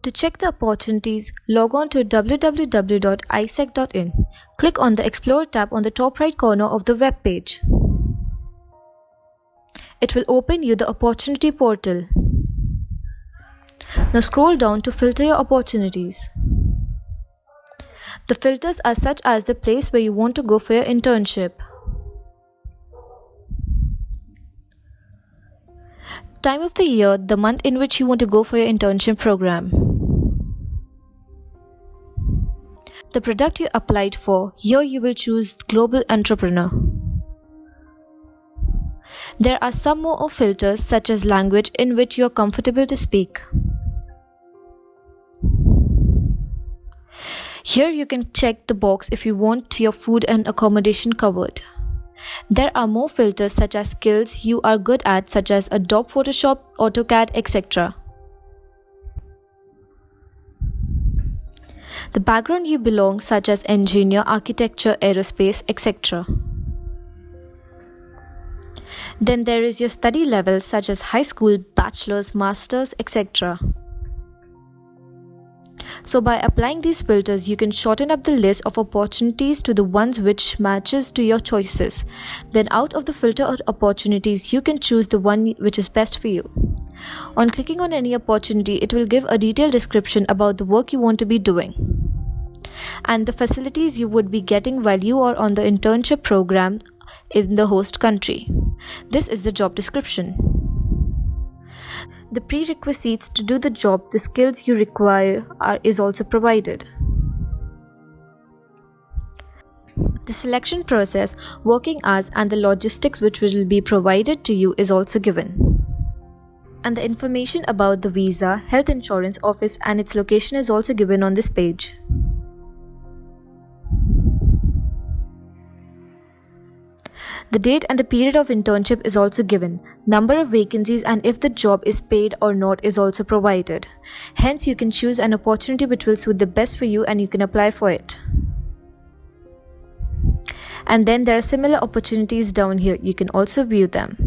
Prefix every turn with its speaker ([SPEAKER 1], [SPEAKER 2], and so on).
[SPEAKER 1] To check the opportunities, log on to www.aisec.in. Click on the Explore tab on the top right corner of the web page. It will open you the opportunity portal. Now scroll down to filter your opportunities. The filters are such as the place where you want to go for your internship. Time of the year, the month in which you want to go for your internship program. The product you applied for, here you will choose Global Entrepreneur. There are some more filters such as language in which you are comfortable to speak. Here you can check the box if you want your food and accommodation covered. There are more filters such as skills you are good at such as Adobe Photoshop, AutoCAD, etc. The background you belong such as engineer, architecture, aerospace, etc. Then there is your study level such as high school, bachelor's, master's, etc. So by applying these filters, you can shorten up the list of opportunities to the ones which matches to your choices. Then out of the filter of opportunities, you can choose the one which is best for you. On clicking on any opportunity, it will give a detailed description about the work you want to be doing and the facilities you would be getting while you are on the internship program in the host country. This is the job description. The prerequisites to do the job, the skills you require is also provided. The selection process, working hours and the logistics which will be provided to you is also given. And the information about the visa, health insurance office and its location is also given on this page. The date and the period of internship is also given. Number of vacancies and if the job is paid or not is also provided. Hence, you can choose an opportunity which will suit the best for you and you can apply for it. And then there are similar opportunities down here. You can also view them.